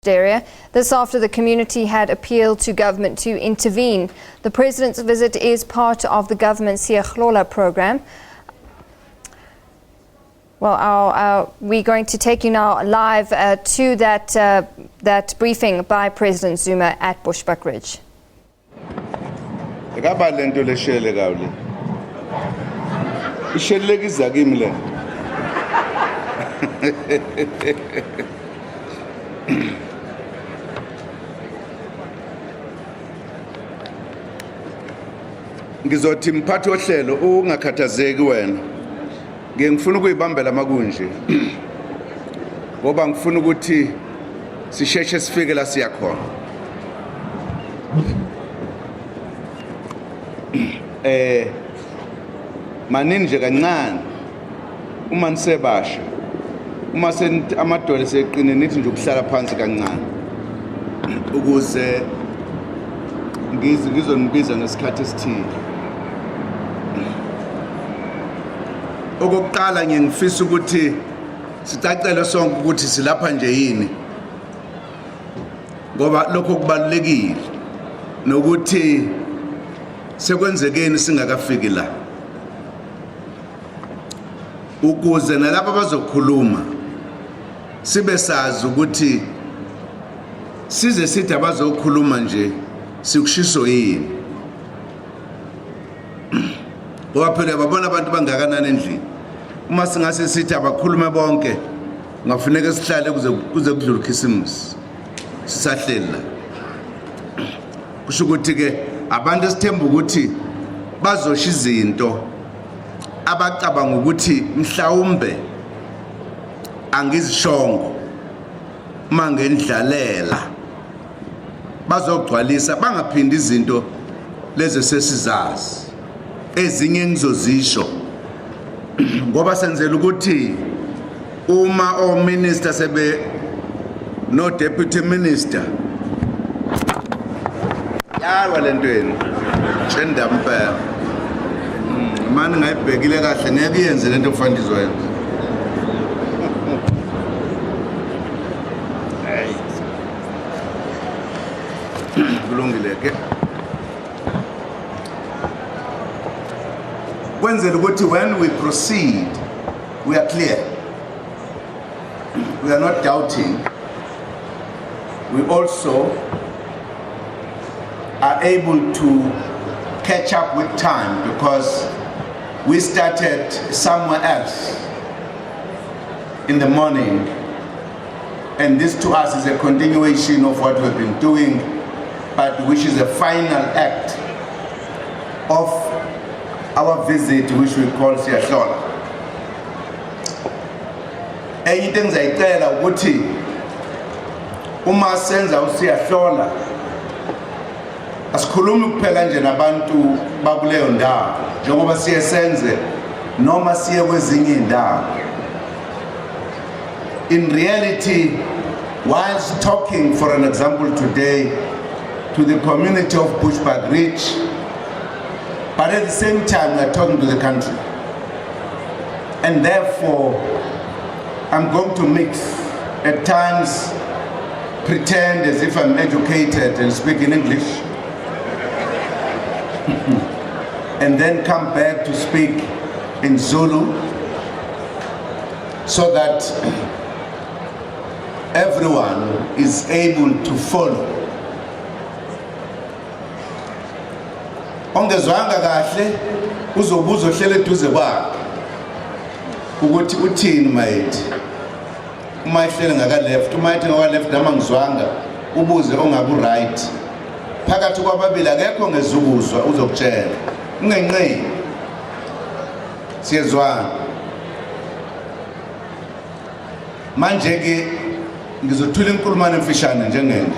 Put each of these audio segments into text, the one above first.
area. This after the community had appealed to government to intervene. The president's visit is part of the government's Siyahlola Programme. Well, we're going to take you now live to that briefing by President Zuma at Bushbuckridge. Ngizothi mphathi ohlelo ungakhathazeki wena ngifuna ukuyibambela amakunje ngoba ngifuna ukuthi sisheshe sifike la siya khona manini nje kancane uma nisebasha uma amadolo seqine nithi nje ukuhlala phansi kancane ukuze ngizonibiza ngesikhathi esithile. Okokuqala ngifisa ukuthi sicacele sonke ukuthi silapha nje yini ngoba lokho kubalulekile nokuthi sekwenzekeni singakafiki la ukuze nalabo abazokhuluma sibe sazi ukuthi size sithi abazokhuluma nje sikushiso yini ngoba phela babona abantu bangakanani endlini uma singase sithi abakhulume bonke ngafuneka sihlale kuze kudlule uKhisimusi sisahlela kusho ukuthi ke abantu esithemba ukuthi bazosha izinto abacabanga ukuthi mhlawumbe angizishongo mangendlalela bazogcwalisa bangaphindi izinto lezi sesizazi ezinye ngizozisho ngoba senzela ukuthi uma ominister sebe no deputy minister yalwa lentweni chendampa manje ngayibhekile kahle ngeke yenze lento kufanele izoyenza. Kulungile ke when we proceed, we are clear. We are not doubting. We also are able to catch up with time because we started somewhere else in the morning, and this to us is a continuation of what we've been doing, but which is a final act of our visit, which we call Siyahlola. Enye into engizayicela ukuthi uma senza uSiyahlola asikhulumi kuphela nje nabantu bakuleyo ndawo njengoba siyenze noma siye kwezinye indawo. In reality, whilst talking, for an example today, to the community of Bushbuckridge, but at the same time we are talking to the country, and therefore I'm going to mix, at times pretend as if I'm educated and speak in English and then come back to speak in Zulu so that everyone is able to follow. Ongezwanga kahle uzobuza ohlele eduze kwakhe ukuthi uthini mayithi uma ihlele ngaka left uma ithi ngaka left nama ngizwanga ubuze ongaku right phakathi kwababili akekho ngezubuzwa uzokutshela ungenqeni siyezwana. Manje ke ngizothula inkulumane emfishane njengenje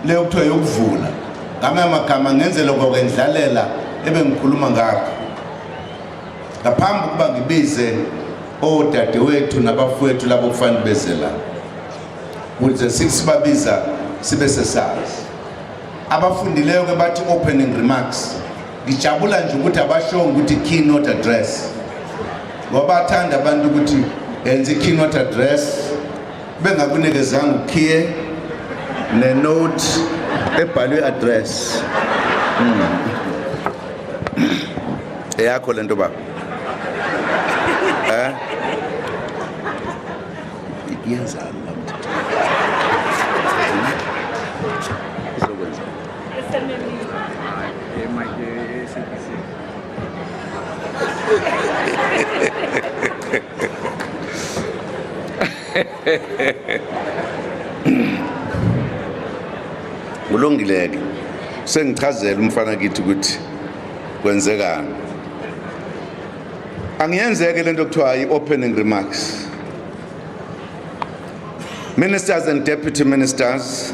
leyo kuthiwa yokuvula amagama ngenzela ngokwendlalela ebengikhuluma ngakho ngaphambi kuba ngibize odadewethu nabafowethu labo kufanele bezela ukuze sikubabiza sibe sesazi abafundileyo ke bathi opening remarks. Ngijabula nje ukuthi abasho ukuthi keynote address ngoba bathanda abantu ukuthi enze keynote address bengakunikezanga ukhiye ne-note ebhalwe address. Eyakho le nto baba. Yenzani la mthetho? Izokwenza. SABC. Kulungileke. Sengichazela umfana kithi ukuthi kwenzekani. Angiyenzeke lento okuthiwa i-opening remarks. Ministers and deputy ministers,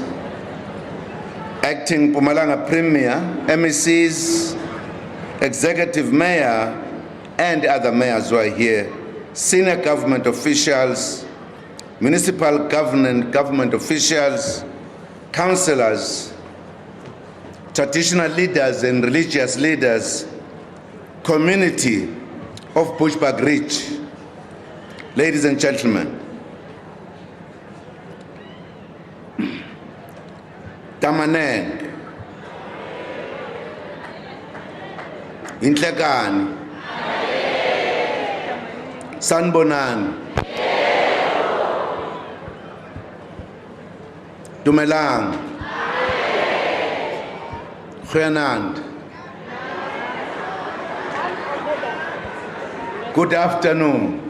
acting Mpumalanga Premier, MECs, executive mayor, and other mayors who are here, senior government officials, municipal government officials, councillors, traditional leaders and religious leaders, community of Bushbuckridge. Ladies and gentlemen, Tamaneng, Intlekani, Sanbonan, Dumelang, Khwenand. Good afternoon.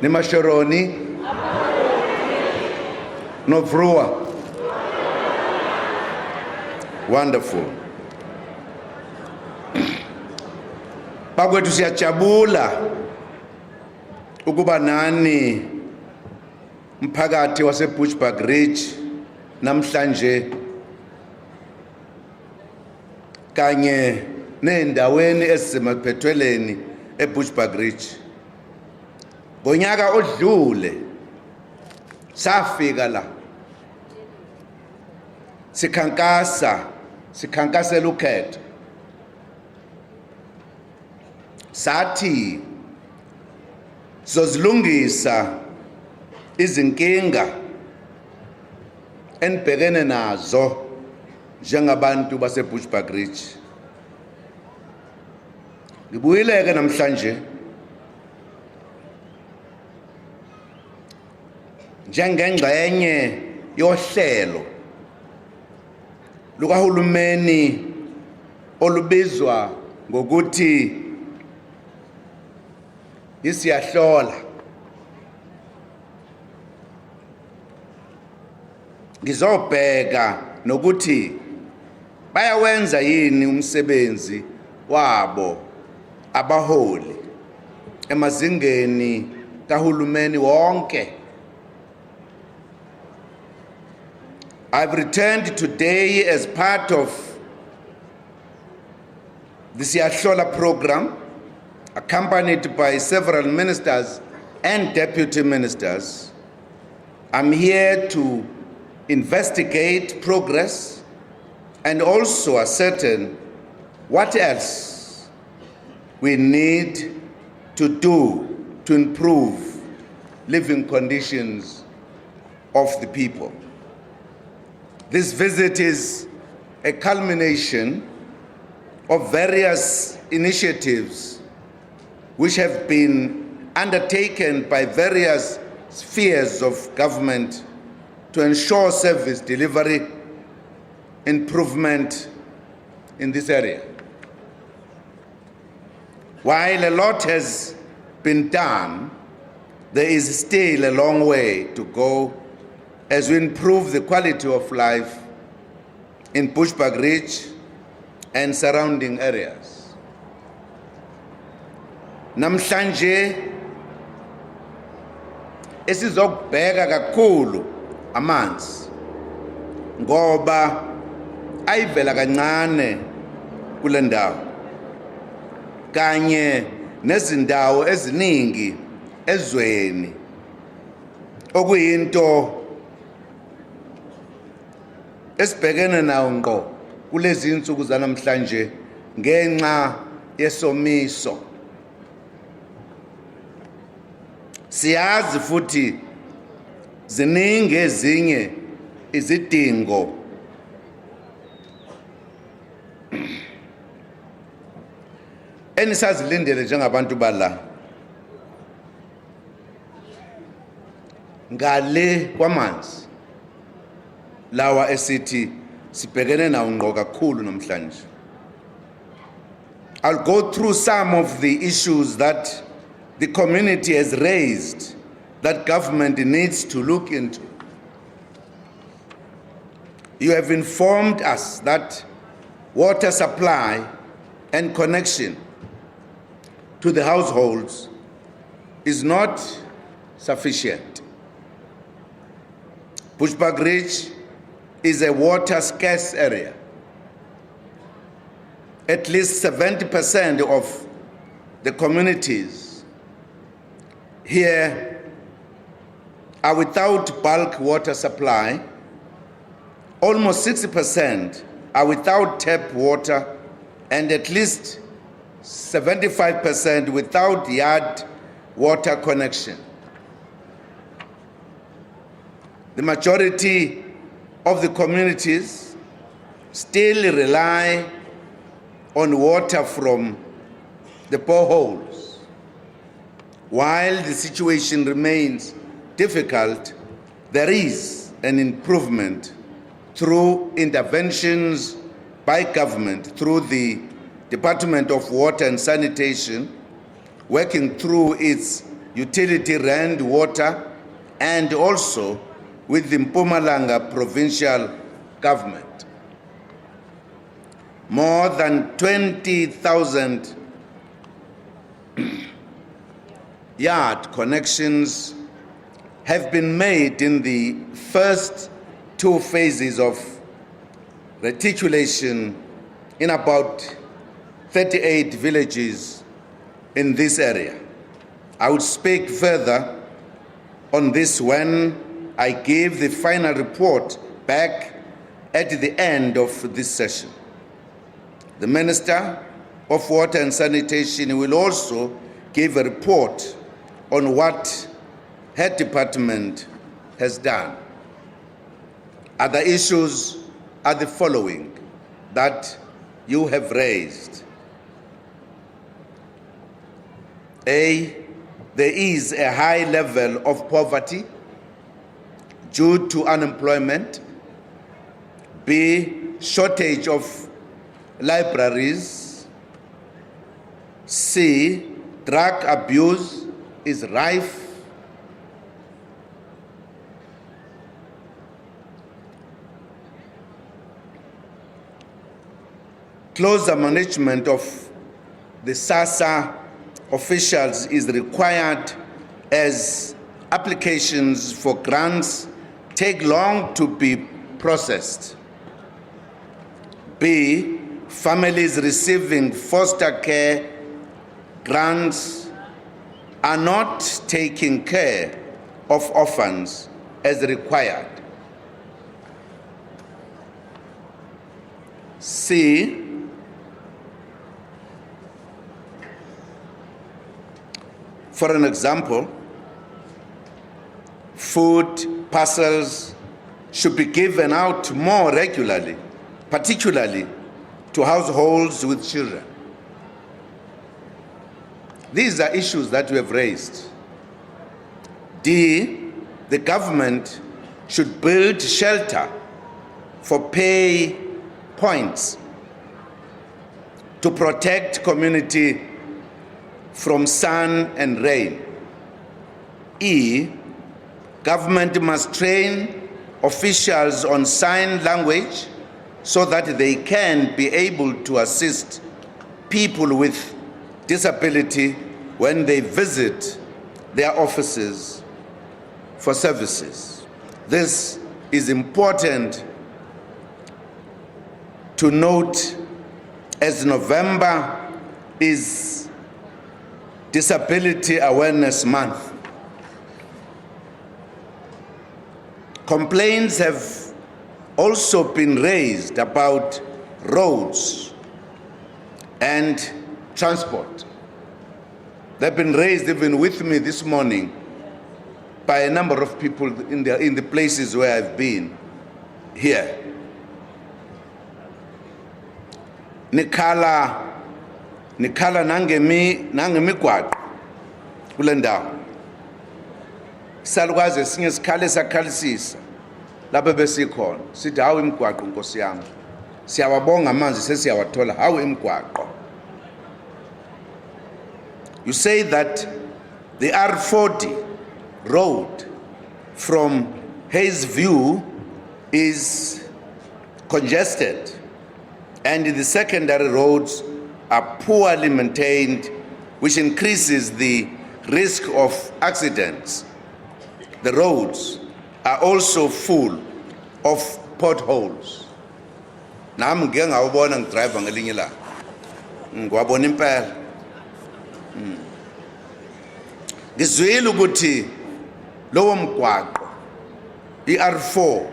Nimashoroni, Novrua. Wonderful. Bakwethu siyajabula ukuba nani mphakathi wase Bushbuckridge namhlanje kanye nendaweni ezisemaphethelweni eBushbuckridge. Ngonyaka odlule safika la sikhankasela ukhetho, sathi sizozilungisa izinkinga enibhekene nazo njengabantu base Bushbuckridge. Ngibuyileke namhlanje njengengxenye yohlelo lukahulumeni olubizwa ngokuthi Siyahlola. Ngizobheka nokuthi bayawenza yini umsebenzi wabo abaholi emazingeni kahulumeni wonke. I've returned today as part of the Siyahlola Programme, accompanied by several ministers and deputy ministers. I'm here to investigate progress and also ascertain what else we need to do to improve living conditions of the people. This visit is a culmination of various initiatives which have been undertaken by various spheres of government to ensure service delivery improvement in this area. While a lot has been done, there is still a long way to go as we improve the quality of life in Bushbuckridge and surrounding areas. Namhlanje esizokubheka kakhulu amanzi ngoba ayivela kancane kule ndawo kanye nezindawo eziningi ezweni okuyinto esibhekene nawo ngqo kulezi insuku zanamhlanje ngenxa yesomiso. Siyazi futhi ziningi ezinye izidingo enisazilindele njengabantu bala ngale kwamanzi lawa esithi sibhekene nawo ngqo kakhulu namhlanje. I'll go through some of the issues that the community has raised that government needs to look into. You have informed us that water supply and connection to the households is not sufficient. Bushbuckridge is a water scarce area. At least 70% of the communities here are without bulk water supply. Almost 60% are without tap water, and at least 75% without yard water connection. The majority of the communities still rely on water from the boreholes. While the situation remains difficult, there is an improvement through interventions by government, through the Department of Water and Sanitation, working through its utility rand water, and also with the Mpumalanga provincial government. More than 20,000 yard connections have been made in the first 2 phases of reticulation in about 38 villages in this area. I will speak further on this when I give the final report back at the end of this session. The Minister of Water and Sanitation will also give a report on what her department has done. Other issues are the following that you have raised. A, there is a high level of poverty due to unemployment. B, shortage of libraries. C, drug abuse is rife. Closer management of the SASA officials is required as applications for grants take long to be processed. B, families receiving foster care grants are not taking care of orphans as required. C, for an example, food parcels should be given out more regularly, particularly to households with children. These are issues that we have raised. D, the government should build shelter for pay points to protect community from sun and rain. E, government must train officials on sign language so that they can be able to assist people with disability when they visit their offices for services. This is important to note as November is Disability Awareness Month. Complaints have also been raised about roads and transport. They've been raised even with me this morning by a number of people in the places where I've been here. Nikhala nangemigwaqo kule ndawo. Salukwazi esinye isikhala esakhalisisa lapho besikhona sithi hawu imigwaqo Nkosi yami. Siyawabonga amanzi sesiyawathola hawu imigwaqo. You say that the R40 road from Hayesview is congested and the secondary roads are poorly maintained, which increases the risk of accidents. The roads are also full of potholes. Nami ngike ngawubona ngidrive ngelinye la. Ngiwabona impela. Ngizwile ukuthi lowo mgwaqo iR4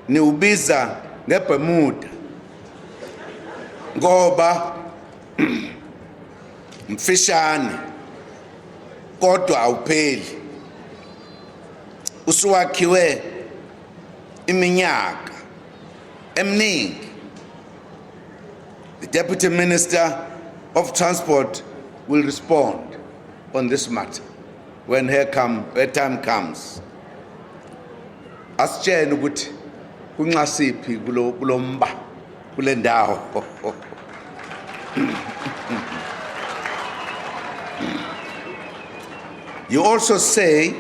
niubiza ngeBermuda ngoba mfishane kodwa awupheli. Usuwakhiwe iminyaka eminingi. The Deputy Minister of Transport will respond on this matter when time comes. Asitshene ukuthi kunxasiphi kulomba kule ndawo. You also say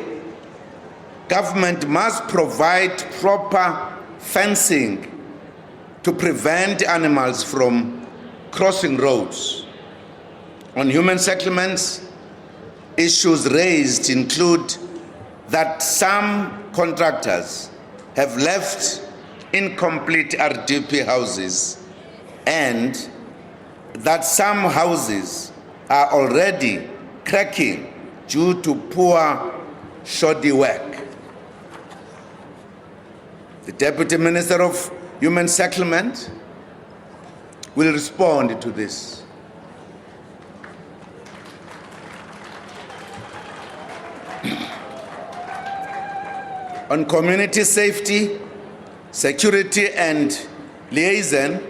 government must provide proper fencing to prevent animals from crossing roads. On human settlements, issues raised include that some contractors have left incomplete RDP houses and that some houses are already cracking due to poor shoddy work. The Deputy Minister of Human Settlement will respond to this. On community safety, security and liaison,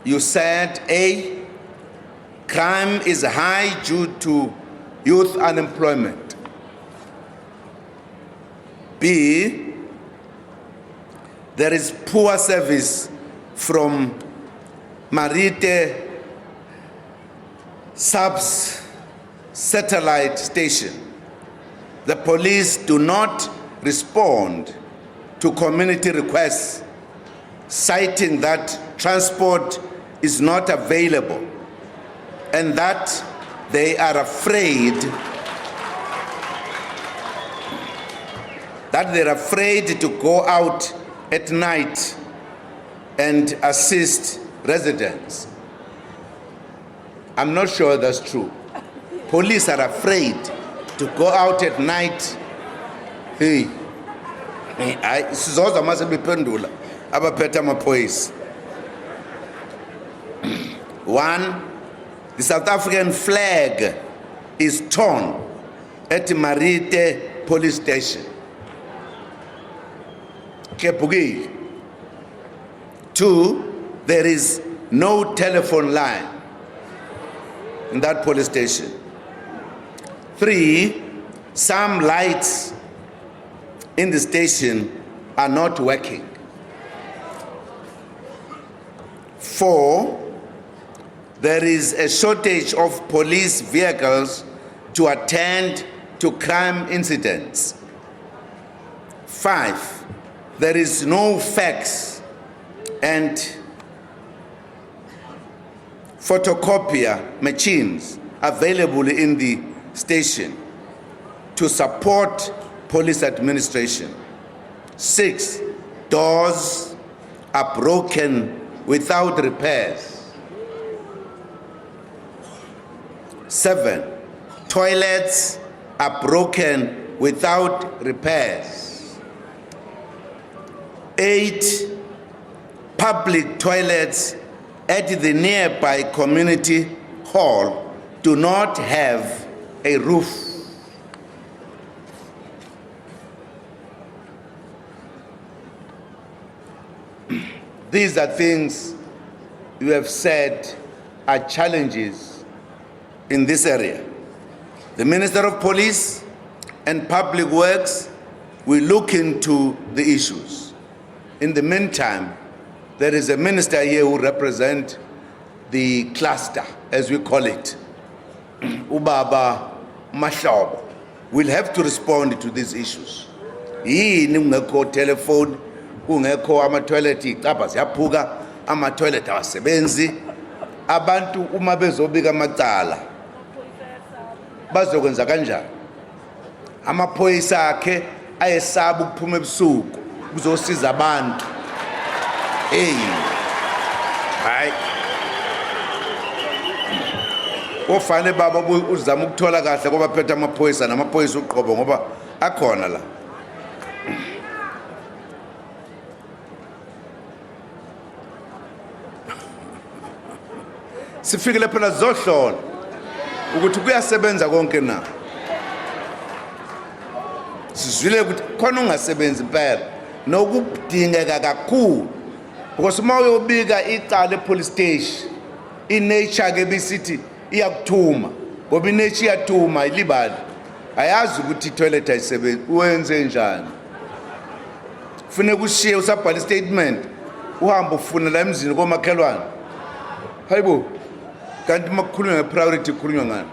you said A, crime is high due to youth unemployment. B, there is poor service from Marite Subs satellite station. The police do not respond to community requests, citing that transport is not available and that they are afraid to go out at night and assist residents. I'm not sure that's true. Police are afraid to go out at night. Hey, sizoza mase biphendula abaphethe amaphoyisa. One, the South African flag is torn at Marite police station. Kepugile. Two, there is no telephone line in that police station. Three, some lights in the station are not working. Four, there is a shortage of police vehicles to attend to crime incidents. Five, there is no fax and photocopier machines available in the station to support police administration. Six, doors are broken without repairs. Seven, toilets are broken without repairs. Eight, public toilets at the nearby community hall do not have a roof. These are things you have said are challenges in this area. The Minister of Police and Public Works will look into the issues. In the meantime, there is a minister here who represents the cluster, as we call it. Ubaba Mashaba will have to respond to these issues. Yini ungekho telephone, ungekho ama-toilet icapha ziyaphuka, ama-toilet awasebenzi. Abantu uma bezobika amacala bazokwenza kanjani? Amaphoyisa akhe ayesaba ukuphuma ebusuku kuzosiza abantu. Hayi. Ofane baba uzama ukuthola kahle ngoba phethe amaphoyisa namaphoyisa uqobo ngoba akhona la. Sifikile phela zohlola ukuthi kuyasebenza konke na. Sizwile ukuthi khona ungasebenzi impela nokudingeka kakhulu. Because uma uyobika icala epolice station, inature ke bisithi iyakuthuma. Ngoba inature iyathuma ilibali. Ayazi ukuthi itoilet ayisebenzi uwenze njani. Kufanele kushiye usabhala statement uhamba ufuna la emzini komakhelwane. Hayibo. Kanti makukhulunywa ngepriority kukhulunywa ngani?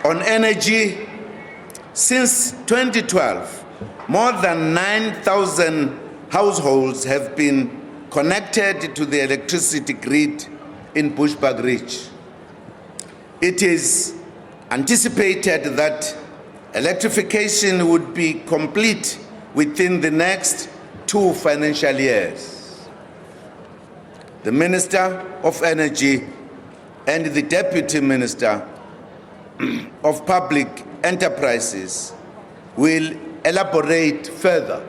On energy, since 2012, more than 9,000 households have been connected to the electricity grid in Bushbuckridge. It is anticipated that electrification would be complete within the next 2 financial years. The Minister of Energy and the Deputy Minister of Public Enterprises will elaborate further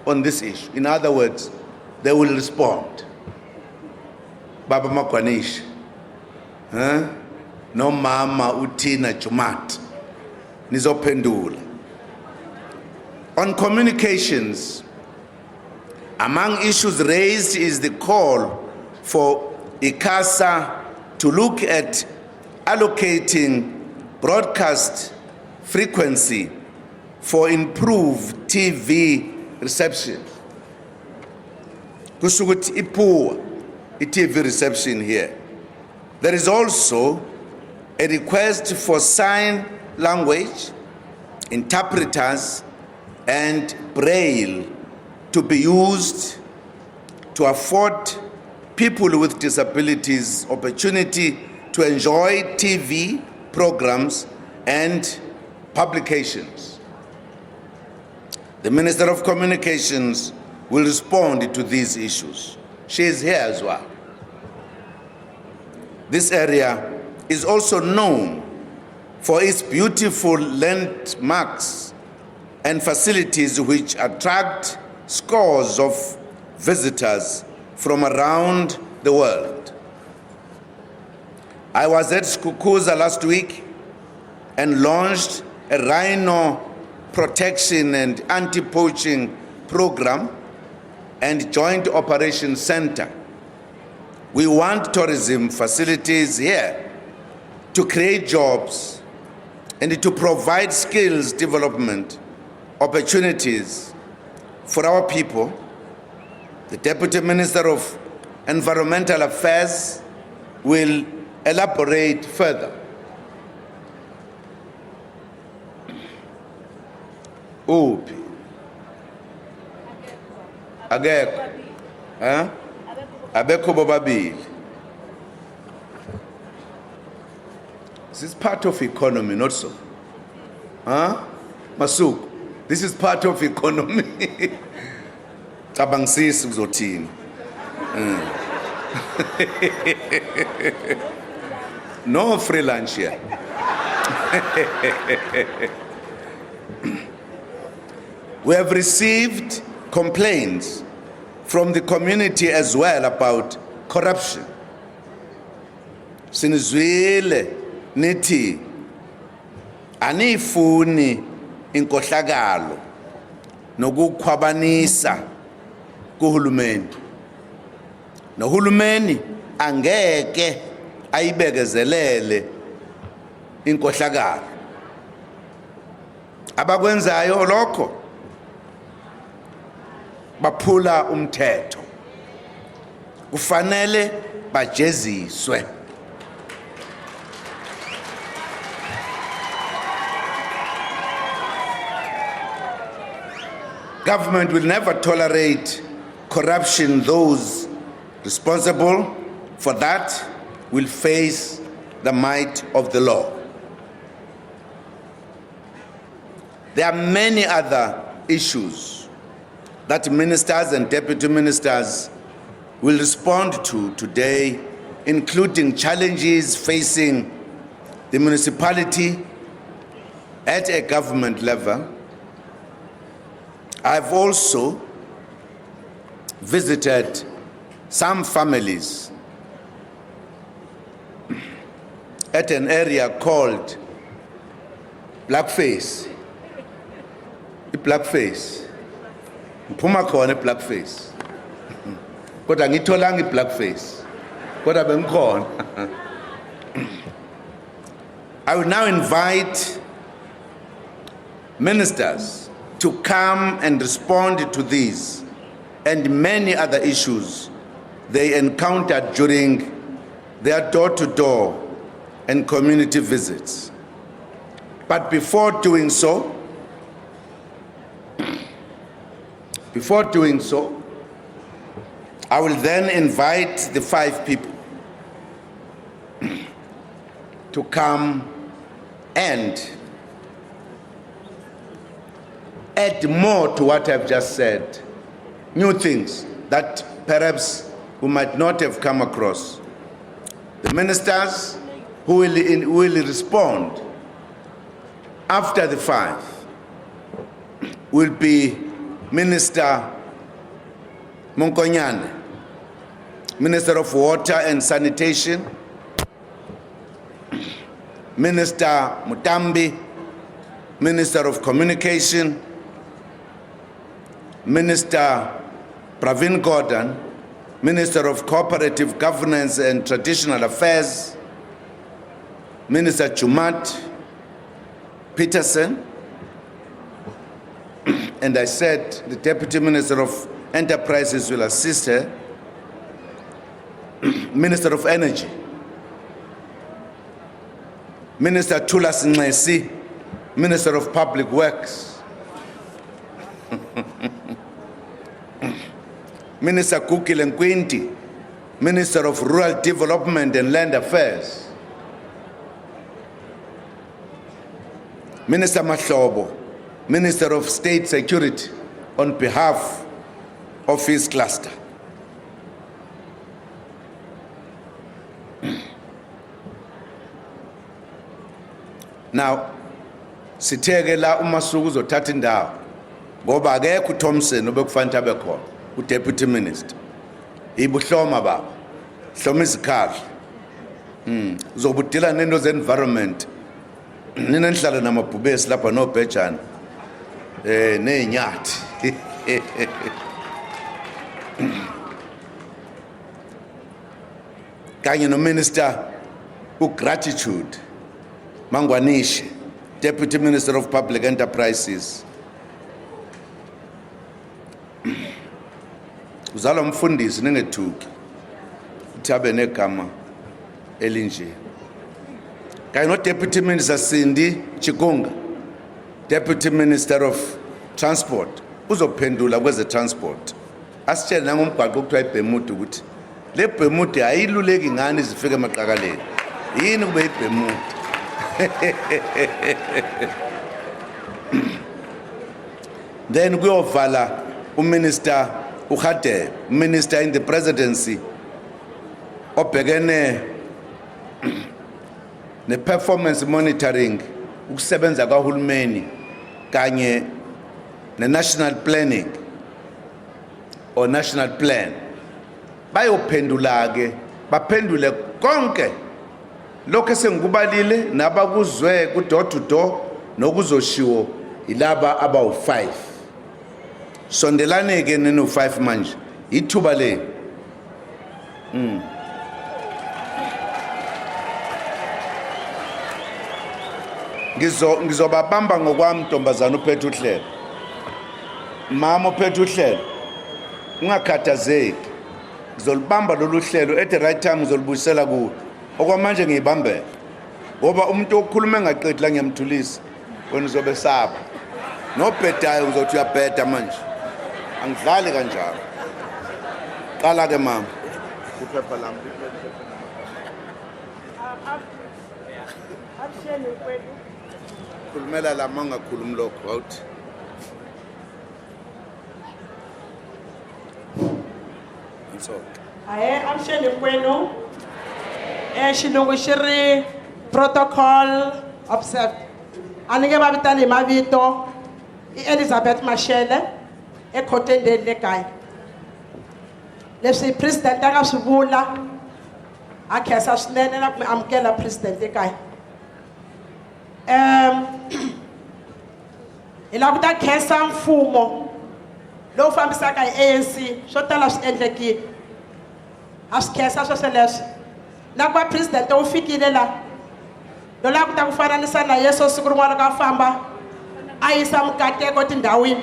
on this issue. In other words, they will respond. Baba Makwanish, no mama utina chumat, nizopendula. On communications, among issues raised is the call for ICASA to look at allocating broadcast frequency for improved TV reception. Kusugut ipoor TV reception here. There is also a request for sign language, interpreters, and braille to be used to afford people with disabilities opportunity to enjoy TV programs and publications. The Minister of Communications will respond to these issues. She is here as well. This area is also known for its beautiful landmarks and facilities which attract scores of visitors from around the world. I was at Skukuza last week and launched a rhino protection and anti-poaching program and joint operations center. We want tourism facilities here to create jobs and to provide skills development opportunities for our people. The Deputy Minister of Environmental Affairs will elaborate further. Uphi? Agekho. Abekho bobabili. This is part of economy, not so. Masuku, this is part of economy. Tabangsisi kuzothini. No free lunch here. We have received complaints from the community as well about corruption. Sinizwile nithi anifuni inkohlakalo nokukhwabanisa kuhulumeni. Nohulumeni angeke ayibekezelele inkohlakalo. Abakwenzayo lokho baphula umthetho. Kufanele bajeziswe. Government will never tolerate corruption. Those responsible for that will face the might of the law. There are many other issues that ministers and deputy ministers will respond to today, including challenges facing the municipality at a government level. I've also visited some families at an area called Blackface. Blackface. Mphuma khona Blackface. Kodwa ngitholanga Blackface. Kodwa bengikhona. I will now invite ministers to come and respond to these and many other issues they encountered during their door-to-door and community visits. But before doing so, I will then invite the 5 people to come and add more to what I've just said, new things that perhaps we might not have come across. The ministers who will respond after the 5 will be Minister Monkonyane, Minister of Water and Sanitation, Minister Mutambi, Minister of Communication, Minister Pravin Gordhan, Minister of Cooperative Governance and Traditional Affairs, Minister Chumat Peterson, and I said the Deputy Minister of Enterprises will assist her, Minister of Energy, Minister Thulas Nxesi, Minister of Public Works, Minister Kukile Nkwinti, Minister of Rural Development and Land Affairs, Minister Mahlobo, Minister of State Security, on behalf of his cluster. Now, sitheke la umasuku uzothatha indawo ngoba akekho uThompson obekufanele abe khona uDeputy Minister. Ibuhloma baba. Hloma izikhali. Uzobudila nento ze-environment. Nina nihlala namabhubesi lapha nobhejana. Neenyathi. Kanye noMinister uGratitude Mangwanishe, Deputy Minister of Public Enterprises. Uzalo mfundisi ningethuki. Uthabe negama elinje. Kanye no Deputy Minister Cindy Chikunga, Deputy Minister of Transport. Uzophendula kweze transport. Asitshele nangomgwaqo okuthiwa iBermuda ukuthi le Bermuda ayiluleki ngani zifike emaqakaleni. Yini kube iBermuda? Then kuyovala uMinister uHade, Minister in the Presidency obhekene ne-performance monitoring, ukusebenza kahulumeni kanye ne-national planning or national plan. Bayophendula ke, baphendule konke lokho esengikubalile nabakuzwe ku door to door nokuzoshiwo ilaba abawu 5 sondelane ke nenu 5 manje ithuba le ngizobabamba ngokwami ntombazana uphethe uhlelo mama uphethe uhlelo ungakhathazeki ngizolibamba lolu hlelo at the right time ngizolibuyisela kuwe okwamanje ngiyibambela ngoba umuntu okhuluma engaqedi la ngiyamthulisa wena uzobe saba nobhedayo ngizothi uyabheda manje angidlali kanjalo qala ke mama iphepha lami khulumela la mangakhulumi lokho awuthi Aye, amsheni kwenu. Xilungu xi ri protocol observed. Anike va vitani hi mavito i Elizabeth Mashele ekhoteni le kaya. Leswi president a nga swi vula a khensa swinene na ku mi amukela president ekaya. Hi lava ku ta khensa mfumo lowu fambisaka hi ANC swo tala swi endlekile. A swi khensa swesweleswo na ku va president wu fikile la lo lava ku ta ku fananisa na Yesu siku rin'wana loko a famba a yisa mukateko tindhawini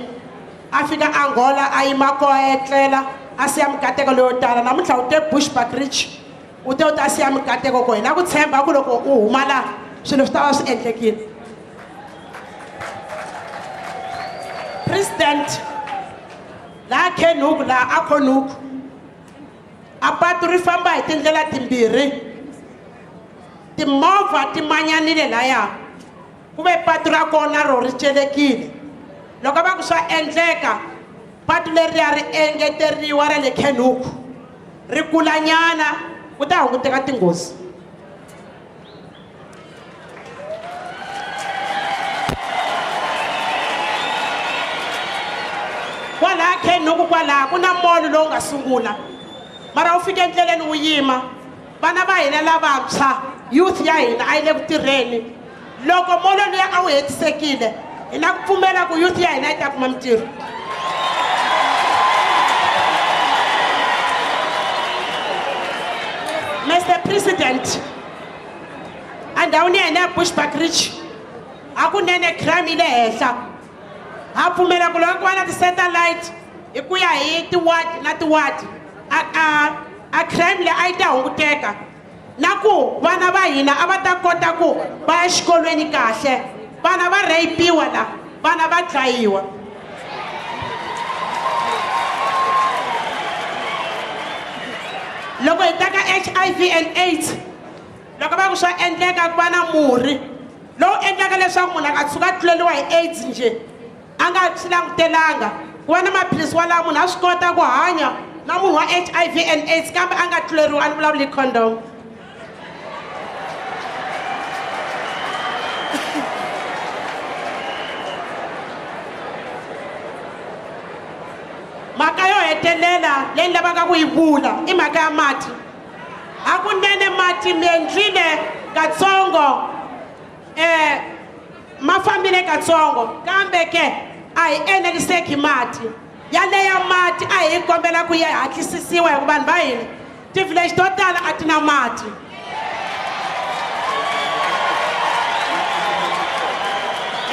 a fika Angola a yima koho a etlela a siya mukateko loyo tala namuntlha u te Bushbuckridge u te u ta siya mukateko koho hi na ku tshemba ku loko u huma la swilo swi ta va swi endlekile. President la Kenuku la Akonuku a patu ri famba hi tindlela timbirhi timovha ti manyanile laya ku ve patu ra kona ro ri celekile loko va ku swa endleka patu leriya ri engeteriwa ra le Kenuku ri kulanyana ku ta hunguteka tinghozi. Kwala Kenuku kwala ku na molo lowu nga sungula mara u fike endleleni wu yima vana va hina lavantshwa youth ya hina a yi le ku tirheni loko molo luya a wu hetisekile hi na ku pfumela ku youth ya hina yi ta kuma mintirho. Mr. President, andhawini ya hina ya Bushbuckridge a kunene crime yi le henhla ha pfumela ku loko ku va na ti-satellite hi ku ya hi tiwadi na tiwadi a crime leyi a yi ta hunguteka na ku vana va hina a va ta kota ku va ya xikolweni kahle vana va rapiwa la vana va dlayiwa. Loko hi teka HIV and AIDS loko va ku swa endleka ku va na murhi lowu endlaka leswaku munhu a nga tshuka tluleliwa hi AIDS nje a nga swi langutelanga ku va na maphilisi walawa munhu a swi kota ku hanya na munhu wa HIV and AIDS kambe a nga tluleriwa a ni vulavuli hi condom. Mhaka yo hetelela leyi lavaka ku yi vula i mhaka ya mati. Hakunene mati mi endlile katsongo ma fambile katsongo kambe ke a hi eneriseki mati yaleya mati a hi kombela ku ya hatlisisiwa hi ku vanhu va hina ti-village to tala a ti na mati.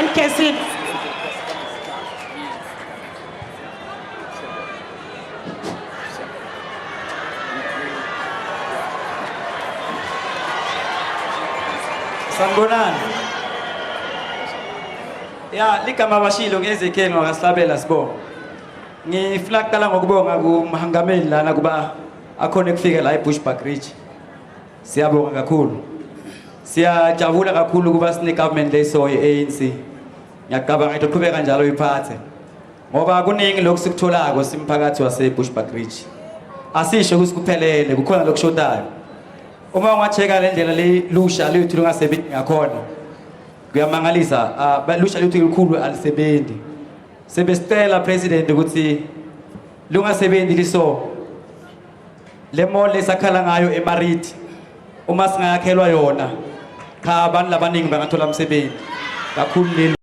Nkesini Sanibonani. Ya ligama bashilo ngezekhenga ngasihlabela sibonga. Ngifuna kuqala ngokubonga kumhangameli lana kuba akhona ukufika la eBushbuckridge. Siyabonga kakhulu. Siyajabula kakhulu kuba sine government leso ye-ANC. Ngiyacabanga ukuthi uqhubeka kanjalo iphathe. Ngoba kuningi lokusukutholako simphakathi waseBushbuckridge. Asisho ukuthi kuphelele kukhona lokushodayo. Uma ungacheka le ndlela le lusha lethu lungasebenzi ngakhona kuyamangalisa lusha lethu likhulu alisebenzi sebesitela president ukuthi lungasebenzi liso le mall lesakhala ngayo eMariti uma singayakhelwa yona cha abantu labaningi bangathola umsebenzi kakhulu.